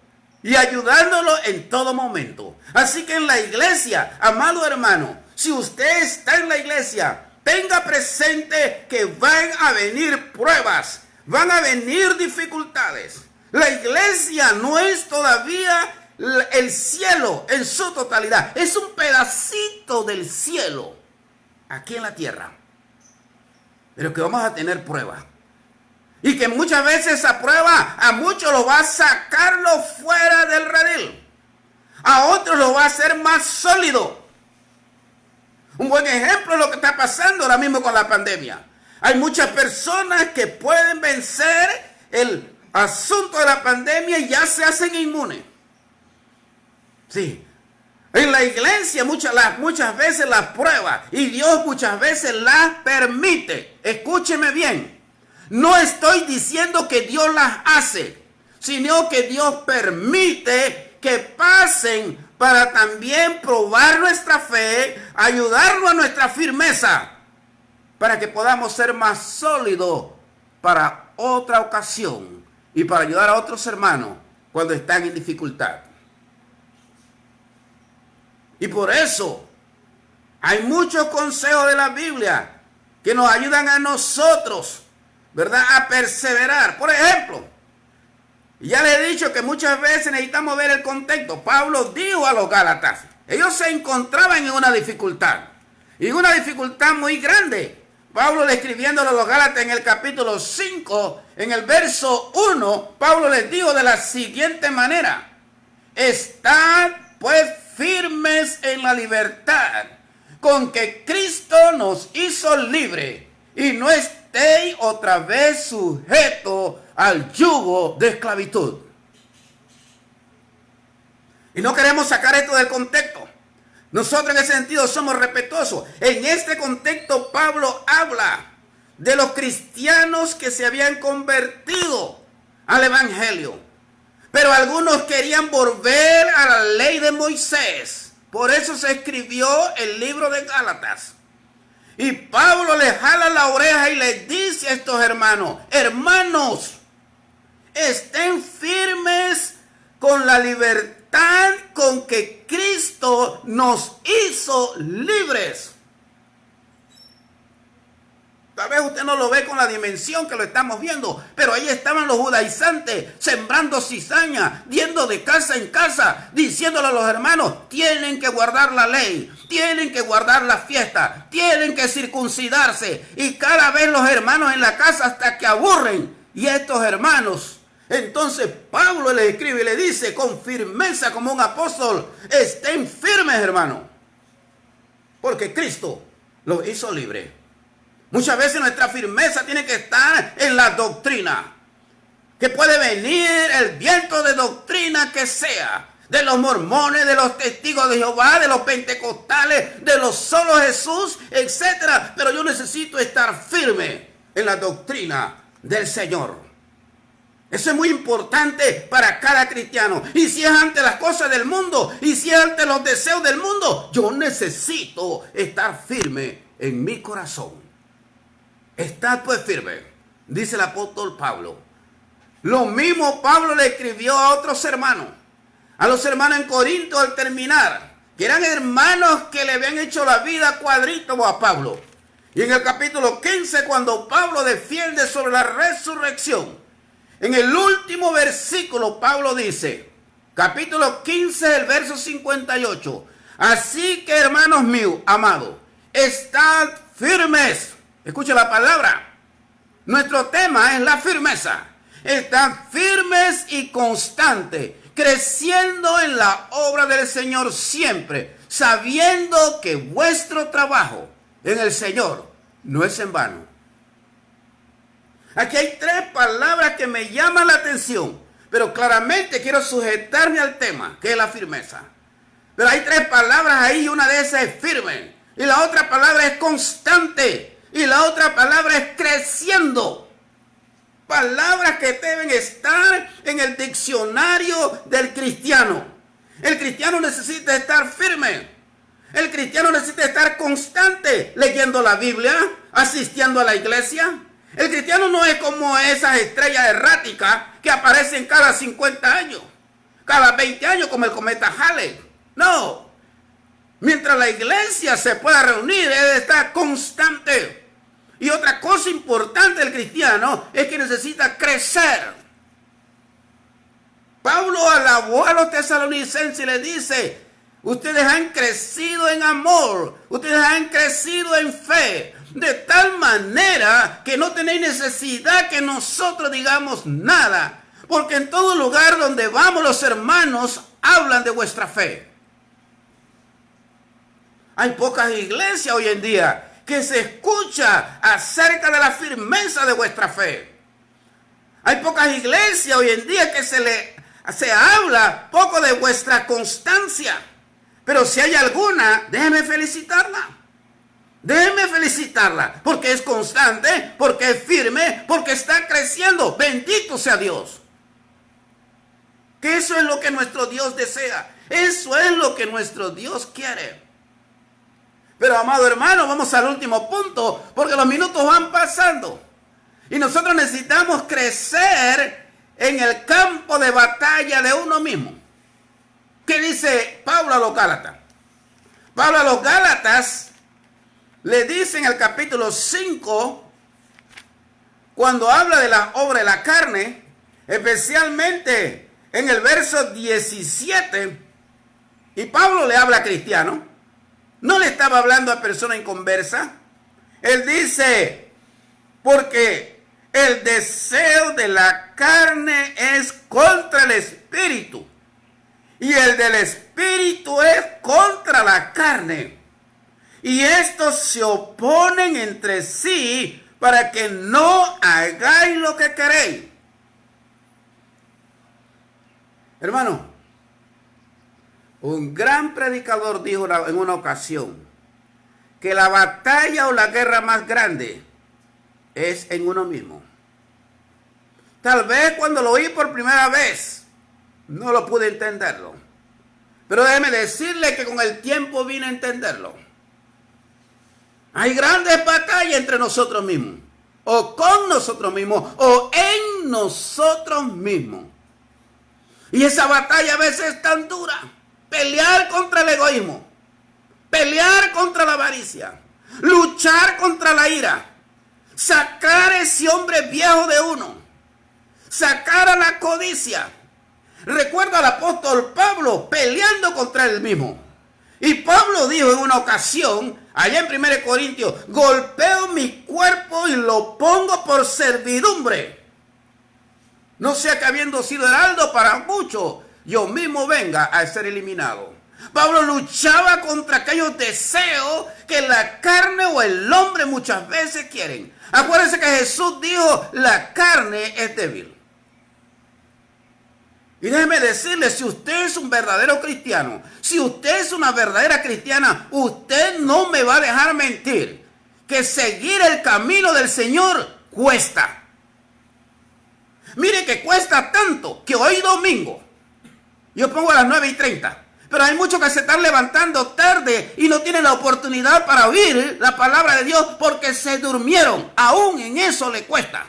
y ayudándolo en todo momento. Así que en la iglesia, amado hermano, si usted está en la iglesia, tenga presente que van a venir pruebas, van a venir dificultades. La iglesia no es todavía el cielo en su totalidad. Es un pedacito del cielo aquí en la tierra. Pero que vamos a tener pruebas. Y que muchas veces esa prueba a muchos los va a sacarlo fuera del redil. A otros los va a hacer más sólido. Un buen ejemplo es lo que está pasando ahora mismo con la pandemia. Hay muchas personas que pueden vencer el asunto de la pandemia y ya se hacen inmunes. Sí. En la iglesia muchas veces las prueba y Dios muchas veces las permite. Escúcheme bien. No estoy diciendo que Dios las hace, sino que Dios permite que pasen para también probar nuestra fe, ayudarnos a nuestra firmeza, para que podamos ser más sólidos para otra ocasión y para ayudar a otros hermanos cuando están en dificultad. Y por eso hay muchos consejos de la Biblia que nos ayudan a nosotros, ¿verdad?, a perseverar. Por ejemplo, ya les he dicho que muchas veces necesitamos ver el contexto. Pablo dijo a los Gálatas, ellos se encontraban en una dificultad, y una dificultad muy grande. Pablo, escribiéndole a los Gálatas en el capítulo 5, en el verso 1, Pablo les dijo de la siguiente manera: estad pues firmes en la libertad con que Cristo nos hizo libre, y no estéis otra vez sujetos al yugo de esclavitud. Y no queremos sacar esto del contexto. Nosotros en ese sentido somos respetuosos. En este contexto Pablo habla de los cristianos que se habían convertido al evangelio. Pero algunos querían volver a la ley de Moisés. Por eso se escribió el libro de Gálatas. Y Pablo le jala la oreja y le dice a estos hermanos, hermanos, estén firmes con la libertad con que Cristo nos hizo libres. Tal vez usted no lo ve con la dimensión que lo estamos viendo, pero ahí estaban los judaizantes sembrando cizaña, yendo de casa en casa, diciéndole a los hermanos, tienen que guardar la ley, tienen que guardar la fiesta, tienen que circuncidarse. Y cada vez los hermanos en la casa hasta que aburren. Y estos hermanos, entonces Pablo les escribe y le dice con firmeza como un apóstol, estén firmes, hermanos, porque Cristo los hizo libres. Muchas veces nuestra firmeza tiene que estar en la doctrina. Que puede venir el viento de doctrina que sea. De los mormones, de los testigos de Jehová, de los pentecostales, de los solo Jesús, etc. Pero yo necesito estar firme en la doctrina del Señor. Eso es muy importante para cada cristiano. Y si es ante las cosas del mundo, y si es ante los deseos del mundo, yo necesito estar firme en mi corazón. Estad pues firme, dice el apóstol Pablo. Lo mismo Pablo le escribió a otros hermanos, a los hermanos en Corinto al terminar, que eran hermanos que le habían hecho la vida cuadrito a Pablo. Y en el capítulo 15, cuando Pablo defiende sobre la resurrección, en el último versículo Pablo dice, capítulo 15, el verso 58, así que hermanos míos, amados, estad firmes. Escucha la palabra. Nuestro tema es la firmeza. Están firmes y constantes, creciendo en la obra del Señor siempre, sabiendo que vuestro trabajo en el Señor no es en vano. Aquí hay tres palabras que me llaman la atención, pero claramente quiero sujetarme al tema, que es la firmeza. Pero hay tres palabras ahí y una de esas es firme. Y la otra palabra es constante. Y la otra palabra es creciendo. Palabras que deben estar en el diccionario del cristiano. El cristiano necesita estar firme. El cristiano necesita estar constante leyendo la Biblia, asistiendo a la iglesia. El cristiano no es como esas estrellas erráticas que aparecen cada 50 años, cada 20 años como el cometa Halley. No. Mientras la iglesia se pueda reunir, debe estar constante. Y otra cosa importante del cristiano es que necesita crecer. Pablo alabó a los tesalonicenses y les dice, ustedes han crecido en amor, ustedes han crecido en fe, de tal manera que no tenéis necesidad que nosotros digamos nada, porque en todo lugar donde vamos los hermanos hablan de vuestra fe. Hay pocas iglesias hoy en día que se escucha acerca de la firmeza de vuestra fe. Hay pocas iglesias hoy en día que se habla poco de vuestra constancia. Pero si hay alguna, déjeme felicitarla. Déjeme felicitarla, porque es constante, porque es firme, porque está creciendo. Bendito sea Dios. Que eso es lo que nuestro Dios desea. Eso es lo que nuestro Dios quiere. Pero, amado hermano, vamos al último punto, porque los minutos van pasando. Y nosotros necesitamos crecer en el campo de batalla de uno mismo. ¿Qué dice Pablo a los Gálatas? Pablo a los Gálatas le dice en el capítulo 5, cuando habla de la obra de la carne, especialmente en el verso 17, y Pablo le habla a cristianos. No le estaba hablando a persona inconversa. Él dice, porque el deseo de la carne es contra el espíritu. Y el del espíritu es contra la carne. Y estos se oponen entre sí para que no hagáis lo que queréis. Hermano, un gran predicador dijo en una ocasión que la batalla o la guerra más grande es en uno mismo. Tal vez cuando lo oí por primera vez no lo pude entenderlo. Pero déjeme decirle que con el tiempo vine a entenderlo. Hay grandes batallas entre nosotros mismos, o con nosotros mismos, o en nosotros mismos. Y esa batalla a veces es tan dura. Pelear contra el egoísmo, pelear contra la avaricia, luchar contra la ira, sacar ese hombre viejo de uno, sacar a la codicia. Recuerda al apóstol Pablo peleando contra él mismo. Y Pablo dijo en una ocasión, allá en 1 Corintios, golpeo mi cuerpo y lo pongo por servidumbre. No sea que habiendo sido heraldo para muchos, yo mismo venga a ser eliminado. Pablo luchaba contra aquellos deseos que la carne o el hombre muchas veces quieren. Acuérdense que Jesús dijo, la carne es débil. Y déjeme decirle, si usted es un verdadero cristiano, si usted es una verdadera cristiana, usted no me va a dejar mentir que seguir el camino del Señor cuesta. Mire que cuesta tanto que hoy domingo, yo pongo a las 9:30, pero hay muchos que se están levantando tarde y no tienen la oportunidad para oír la palabra de Dios porque se durmieron. Aún en eso le cuesta,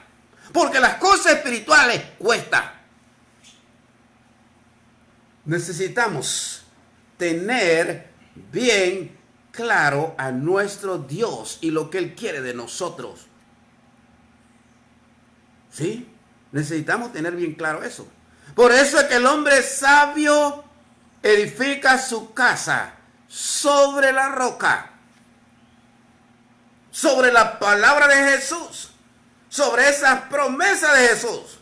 porque las cosas espirituales cuestan. Necesitamos tener bien claro a nuestro Dios y lo que Él quiere de nosotros. ¿Sí? Necesitamos tener bien claro eso. Por eso es que el hombre sabio edifica su casa sobre la roca, sobre la palabra de Jesús, sobre esas promesas de Jesús.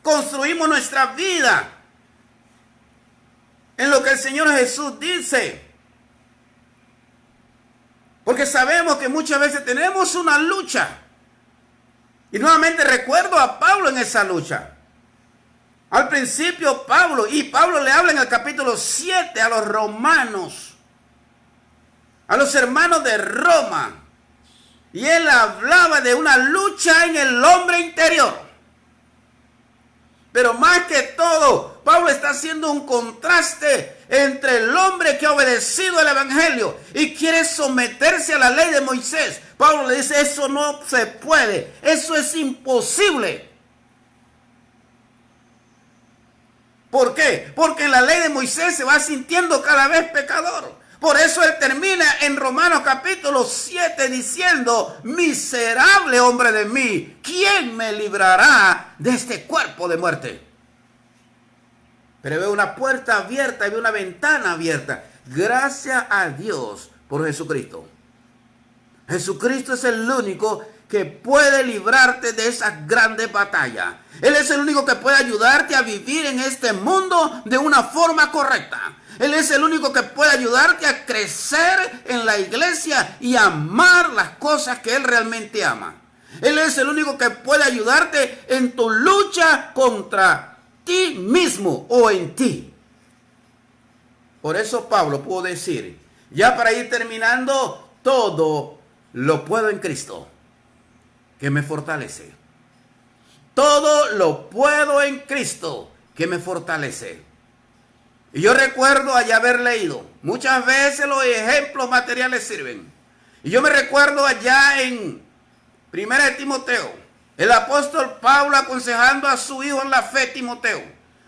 Construimos nuestra vida en lo que el Señor Jesús dice. Porque sabemos que muchas veces tenemos una lucha. Y nuevamente recuerdo a Pablo en esa lucha. Al principio Pablo le habla en el capítulo 7 a los romanos, a los hermanos de Roma. Y él hablaba de una lucha en el hombre interior. Pero más que todo, Pablo está haciendo un contraste entre el hombre que ha obedecido el evangelio y quiere someterse a la ley de Moisés. Pablo le dice, eso no se puede, eso es imposible. ¿Por qué? Porque en la ley de Moisés se va sintiendo cada vez pecador. Por eso él termina en Romanos capítulo 7 diciendo, miserable hombre de mí, ¿quién me librará de este cuerpo de muerte? Pero ve una puerta abierta, ve una ventana abierta. Gracias a Dios por Jesucristo. Jesucristo es el único que puede librarte de esas grandes batallas. Él es el único que puede ayudarte a vivir en este mundo de una forma correcta. Él es el único que puede ayudarte a crecer en la iglesia y amar las cosas que Él realmente ama. Él es el único que puede ayudarte en tu lucha contra ti mismo o en ti. Por eso Pablo pudo decir, ya para ir terminando, todo lo puedo en Cristo, que me fortalece. Todo lo puedo en Cristo, que me fortalece. Y yo recuerdo allá haber leído, muchas veces los ejemplos materiales sirven. Y yo me recuerdo allá en 1 Timoteo, el apóstol Pablo aconsejando a su hijo en la fe, Timoteo,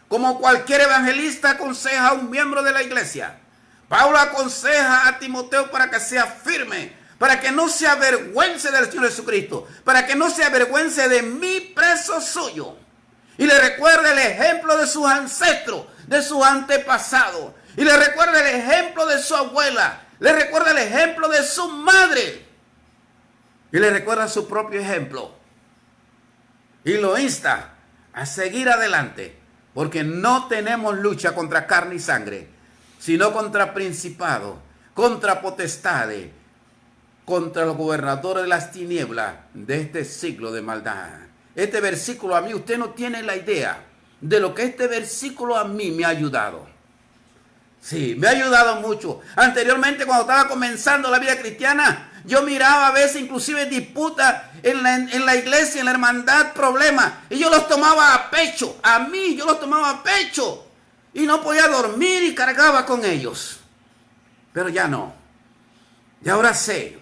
como cualquier evangelista aconseja a un miembro de la iglesia. Pablo aconseja a Timoteo para que sea firme, para que no se avergüence del Señor Jesucristo, para que no se avergüence de mí, preso suyo. Y le recuerda el ejemplo de sus ancestros, de sus antepasados. Y le recuerda el ejemplo de su abuela. Le recuerda el ejemplo de su madre. Y le recuerda su propio ejemplo. Y lo insta a seguir adelante. Porque no tenemos lucha contra carne y sangre, sino contra principados, contra potestades, contra los gobernadores de las tinieblas de este siglo de maldad. Este versículo a mí, usted no tiene la idea de lo que este versículo a mí me ha ayudado. Sí, me ha ayudado mucho. Anteriormente, cuando estaba comenzando la vida cristiana, yo miraba a veces inclusive disputas en la iglesia, en la hermandad, problemas. Y yo los tomaba a pecho. A mí yo los tomaba a pecho. Y no podía dormir y cargaba con ellos. Pero ya no. Y ahora sé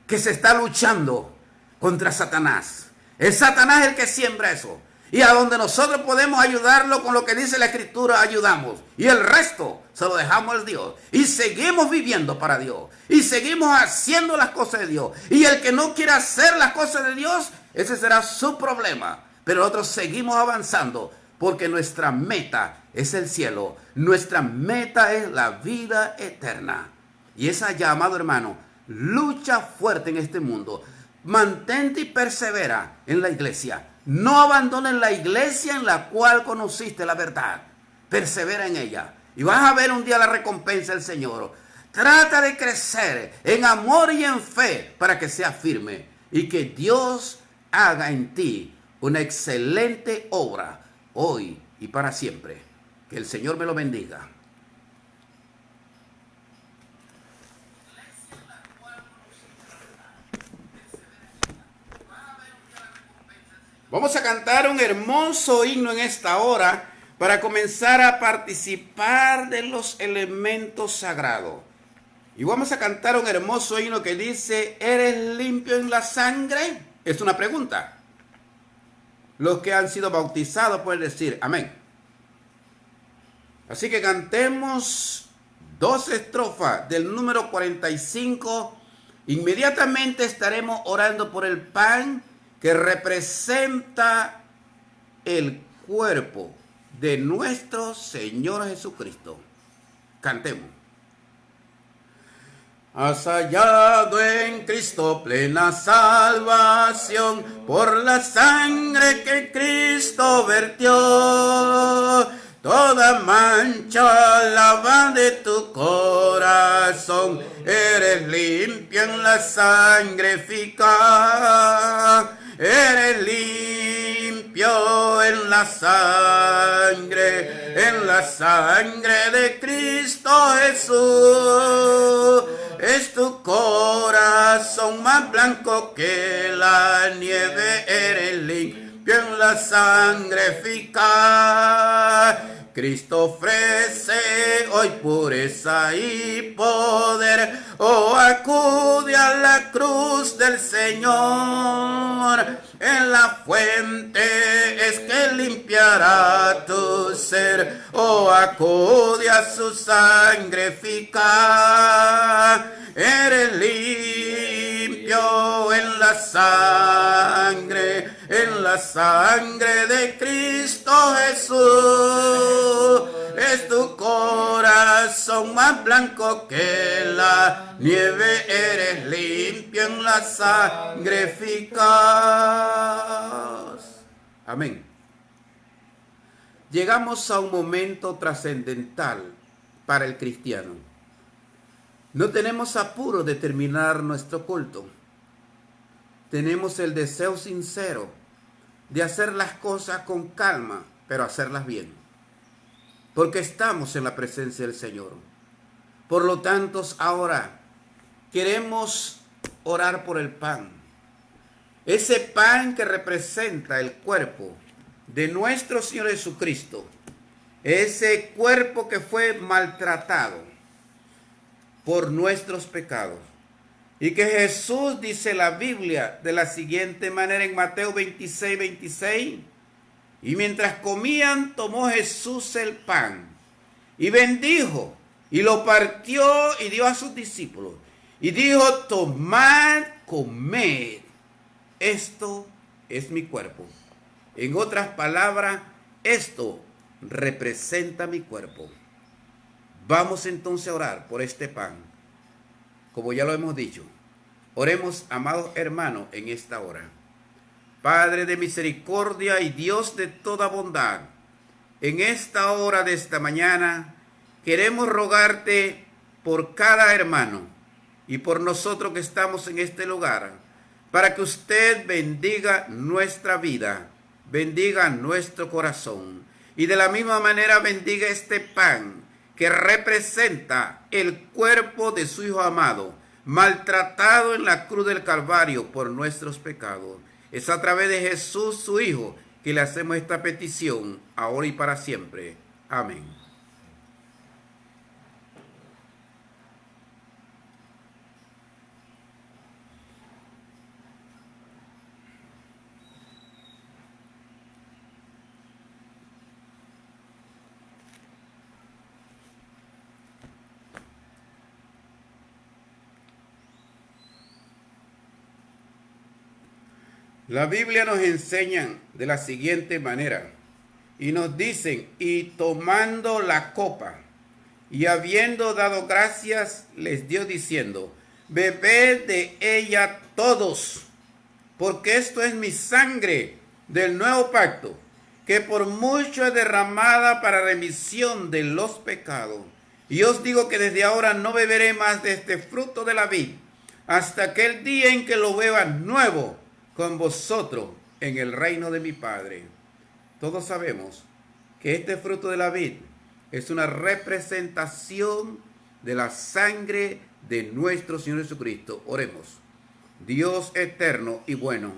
que se está luchando contra Satanás. Es Satanás el que siembra eso. Y a donde nosotros podemos ayudarlo con lo que dice la Escritura, ayudamos. Y el resto se lo dejamos al Dios. Y seguimos viviendo para Dios. Y seguimos haciendo las cosas de Dios. Y el que no quiera hacer las cosas de Dios, ese será su problema. Pero nosotros seguimos avanzando porque nuestra meta es el cielo. Nuestra meta es la vida eterna. Y esa ya, amado hermano, lucha fuerte en este mundo. Mantente y persevera en la iglesia. No abandones la iglesia en la cual conociste la verdad. Persevera en ella. Y vas a ver un día la recompensa del Señor. Trata de crecer en amor y en fe para que seas firme. Y que Dios haga en ti una excelente obra hoy y para siempre. Que el Señor me lo bendiga. Vamos a cantar un hermoso himno en esta hora para comenzar a participar de los elementos sagrados. Y vamos a cantar un hermoso himno que dice, ¿eres limpio en la sangre? Es una pregunta. Los que han sido bautizados pueden decir amén. Así que cantemos 2 estrofas del número 45. Inmediatamente estaremos orando por el pan que representa el cuerpo de nuestro Señor Jesucristo. Cantemos. Has hallado en Cristo plena salvación por la sangre que Cristo vertió. Toda mancha lava de tu corazón, eres limpio en la sangre eficaz. Eres limpio en la sangre de Cristo Jesús. Es tu corazón más blanco que la nieve, eres limpio en la sangre eficaz. Cristo ofrece hoy pureza y poder, oh acude a la cruz del Señor, en la fuente es que limpiará tu ser, oh acude a su sangre eficaz, eres limpio en la sangre de Cristo Jesús. Es tu corazón más blanco que la nieve, eres limpio en la sangre eficaz. Amén. Llegamos a un momento trascendental para el cristiano. No tenemos apuro de terminar nuestro culto. Tenemos el deseo sincero de hacer las cosas con calma, pero hacerlas bien. Porque estamos en la presencia del Señor. Por lo tanto, ahora queremos orar por el pan. Ese pan que representa el cuerpo de nuestro Señor Jesucristo. Ese cuerpo que fue maltratado por nuestros pecados. Y que Jesús, dice la Biblia de la siguiente manera en Mateo 26, 26. Y mientras comían, tomó Jesús el pan y bendijo y lo partió y dio a sus discípulos. Y dijo, tomad, comed, esto es mi cuerpo. En otras palabras, esto representa mi cuerpo. Vamos entonces a orar por este pan. Como ya lo hemos dicho, oremos, amados hermanos, en esta hora. Padre de misericordia y Dios de toda bondad, en esta hora de esta mañana queremos rogarte por cada hermano y por nosotros que estamos en este lugar, para que usted bendiga nuestra vida, bendiga nuestro corazón y de la misma manera bendiga este pan que representa el cuerpo de su Hijo amado, maltratado en la cruz del Calvario por nuestros pecados. Es a través de Jesús, su Hijo, que le hacemos esta petición, ahora y para siempre. Amén. La Biblia nos enseña de la siguiente manera. Y nos dicen, y tomando la copa, y habiendo dado gracias, les dio diciendo, bebed de ella todos, porque esto es mi sangre del nuevo pacto, que por mucho es derramada para remisión de los pecados. Y os digo que desde ahora no beberé más de este fruto de la vid, hasta aquel día en que lo beba nuevo con vosotros en el reino de mi Padre. Todos sabemos que este fruto de la vid es una representación de la sangre de nuestro Señor Jesucristo. Oremos. Dios eterno y bueno,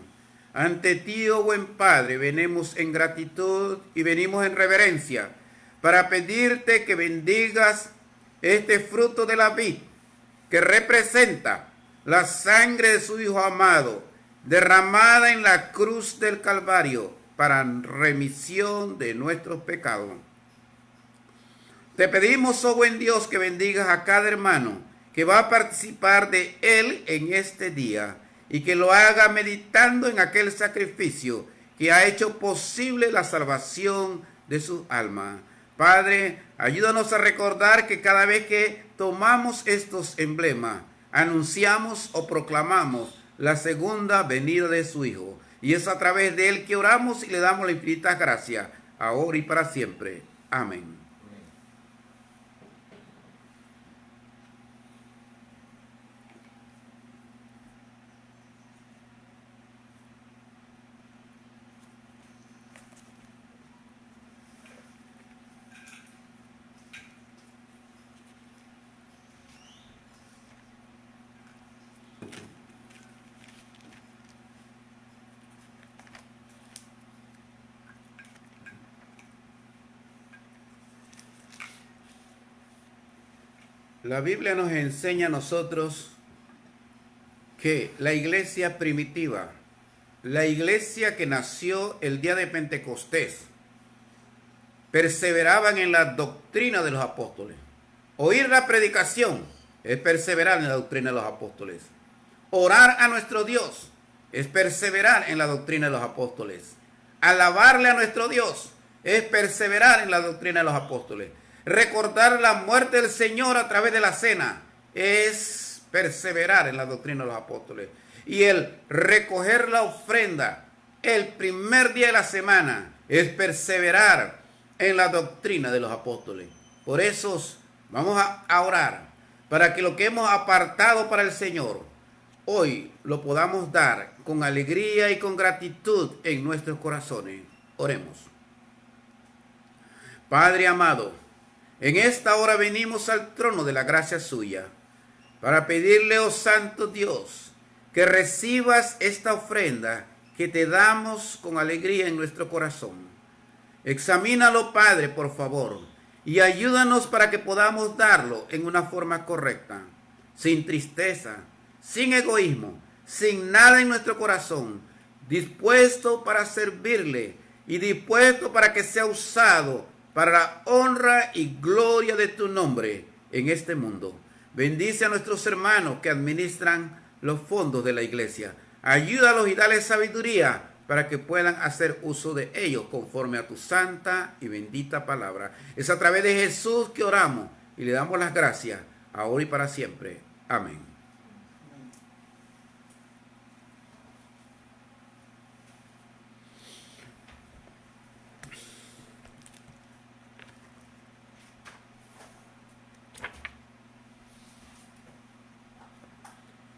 ante ti, oh buen Padre, venimos en gratitud y venimos en reverencia para pedirte que bendigas este fruto de la vid que representa la sangre de su Hijo amado, derramada en la cruz del Calvario para remisión de nuestros pecados. Te pedimos, oh buen Dios, que bendigas a cada hermano que va a participar de él en este día y que lo haga meditando en aquel sacrificio que ha hecho posible la salvación de su alma. Padre, ayúdanos a recordar que cada vez que tomamos estos emblemas, anunciamos o proclamamos la segunda venida de su Hijo. Y es a través de él que oramos y le damos la infinita gracia, ahora y para siempre. Amén. La Biblia nos enseña a nosotros que la iglesia primitiva, la iglesia que nació el día de Pentecostés, perseveraban en la doctrina de los apóstoles. Oír la predicación es perseverar en la doctrina de los apóstoles. Orar a nuestro Dios es perseverar en la doctrina de los apóstoles. Alabarle a nuestro Dios es perseverar en la doctrina de los apóstoles. Recordar la muerte del Señor a través de la cena es perseverar en la doctrina de los apóstoles. Y el recoger la ofrenda el primer día de la semana es perseverar en la doctrina de los apóstoles. Por eso vamos a orar para que lo que hemos apartado para el Señor hoy lo podamos dar con alegría y con gratitud en nuestros corazones. Oremos. Padre amado, en esta hora venimos al trono de la gracia suya para pedirle, oh Santo Dios, que recibas esta ofrenda que te damos con alegría en nuestro corazón. Examínalo, Padre, por favor, y ayúdanos para que podamos darlo en una forma correcta, sin tristeza, sin egoísmo, sin nada en nuestro corazón, dispuesto para servirle y dispuesto para que sea usado para la honra y gloria de tu nombre en este mundo. Bendice a nuestros hermanos que administran los fondos de la iglesia. Ayúdalos y dale sabiduría para que puedan hacer uso de ellos conforme a tu santa y bendita palabra. Es a través de Jesús que oramos y le damos las gracias ahora y para siempre. Amén.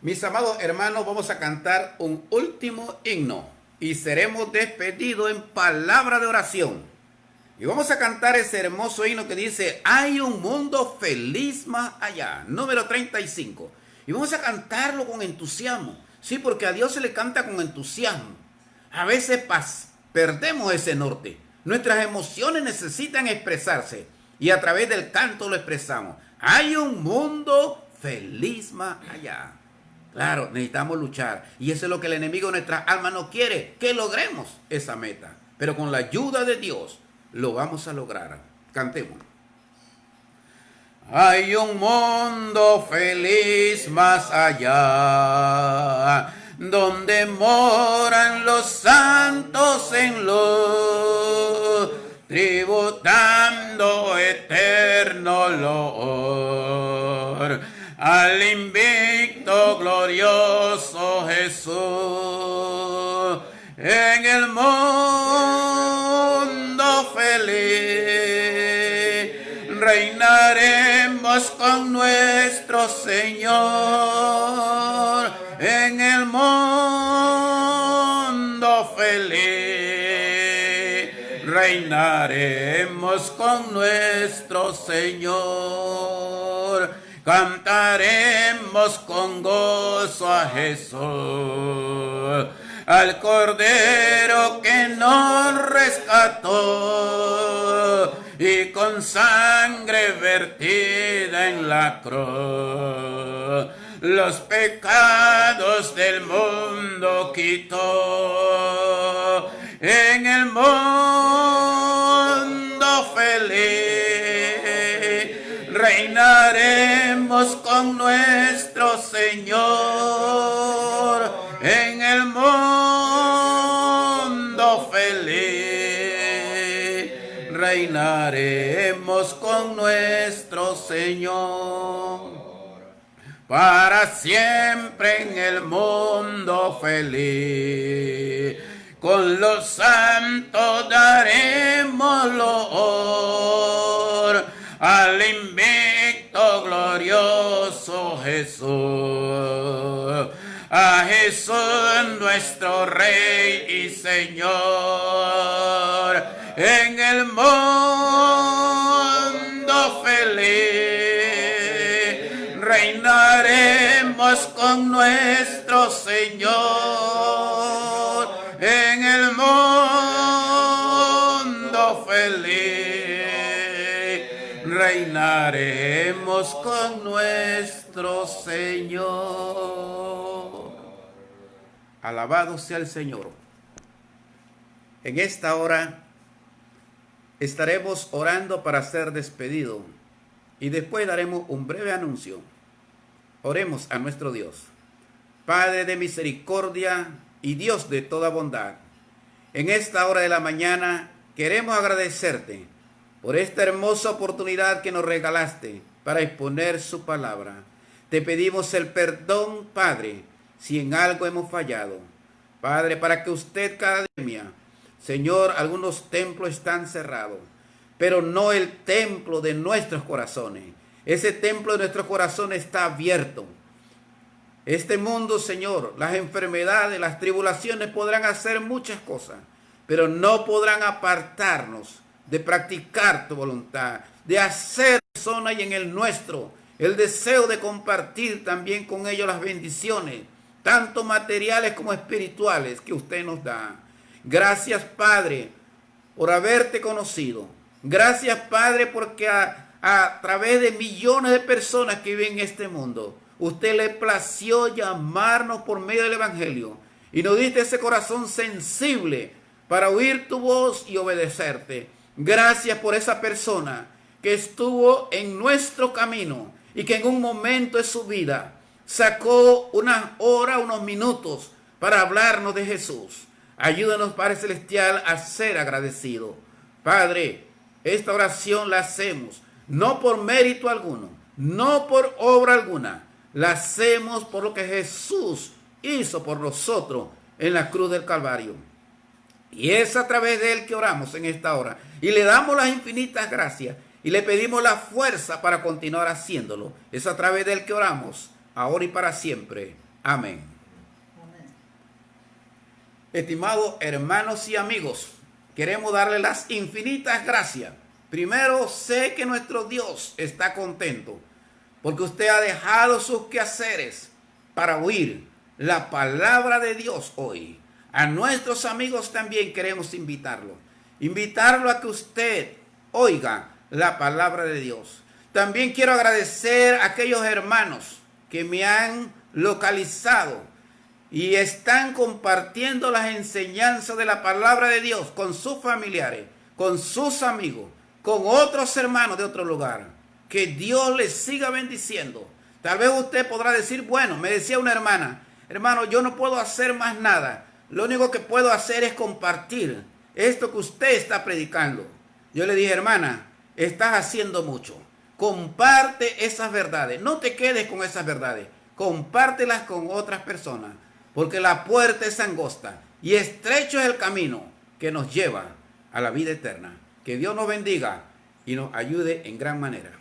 Mis amados hermanos, vamos a cantar un último himno y seremos despedidos en palabra de oración. Y vamos a cantar ese hermoso himno que dice, hay un mundo feliz más allá, número 35. Y vamos a cantarlo con entusiasmo, sí, porque a Dios se le canta con entusiasmo. A veces perdemos ese norte. Nuestras emociones necesitan expresarse y a través del canto lo expresamos. Hay un mundo feliz más allá. Claro, necesitamos luchar. Y eso es lo que el enemigo de nuestra alma no quiere, que logremos esa meta. Pero con la ayuda de Dios lo vamos a lograr. Cantemos. Hay un mundo feliz más allá, donde moran los santos en luz, tributando eterno loor al invicto glorioso Jesús. En el mundo feliz reinaremos con nuestro Señor. En el mundo feliz reinaremos con nuestro Señor. Cantaremos con gozo a Jesús, al Cordero que nos rescató y con sangre vertida en la cruz los pecados del mundo quitó. En el mundo feliz reinaremos con nuestro Señor. En el mundo feliz reinaremos con nuestro Señor. Para siempre en el mundo feliz, con los santos daremos loor al invicto glorioso Jesús, a Jesús nuestro Rey y Señor. En el mundo feliz reinaremos con nuestro Señor. En el mundo feliz reinaremos con nuestro Señor. Alabado sea el Señor. En esta hora estaremos orando para ser despedidos y después daremos un breve anuncio. Oremos a nuestro Dios. Padre de misericordia y Dios de toda bondad, en esta hora de la mañana queremos agradecerte por esta hermosa oportunidad que nos regalaste para exponer su palabra. Te pedimos el perdón, Padre, si en algo hemos fallado. Padre, para que usted cada día, Señor, algunos templos están cerrados, pero no el templo de nuestros corazones. Ese templo de nuestros corazones está abierto. Este mundo, Señor, las enfermedades, las tribulaciones podrán hacer muchas cosas, pero no podrán apartarnos de practicar tu voluntad, de hacer persona y en el nuestro, el deseo de compartir también con ellos las bendiciones, tanto materiales como espirituales que usted nos da. Gracias, Padre, por haberte conocido. Gracias, Padre, porque a través de millones de personas que viven en este mundo, usted le plació llamarnos por medio del Evangelio y nos diste ese corazón sensible para oír tu voz y obedecerte. Gracias por esa persona que estuvo en nuestro camino y que en un momento de su vida sacó unas horas, unos minutos para hablarnos de Jesús. Ayúdanos, Padre Celestial, a ser agradecidos. Padre, esta oración la hacemos no por mérito alguno, no por obra alguna. La hacemos por lo que Jesús hizo por nosotros en la cruz del Calvario. Y es a través de él que oramos en esta hora. Y le damos las infinitas gracias. Y le pedimos la fuerza para continuar haciéndolo. Es a través de él que oramos, ahora y para siempre. Amén. Amén. Estimados hermanos y amigos, queremos darle las infinitas gracias. Primero, sé que nuestro Dios está contento porque usted ha dejado sus quehaceres para oír la palabra de Dios hoy. A nuestros amigos también queremos invitarlo a que usted oiga la palabra de Dios. También quiero agradecer a aquellos hermanos que me han localizado y están compartiendo las enseñanzas de la palabra de Dios con sus familiares, con sus amigos, con otros hermanos de otro lugar. Que Dios les siga bendiciendo. Tal vez usted podrá decir, bueno, me decía una hermana, hermano, yo no puedo hacer más nada. Lo único que puedo hacer es compartir esto que usted está predicando. Yo le dije, hermana, estás haciendo mucho. Comparte esas verdades. No te quedes con esas verdades. Compártelas con otras personas. Porque la puerta es angosta y estrecho es el camino que nos lleva a la vida eterna. Que Dios nos bendiga y nos ayude en gran manera.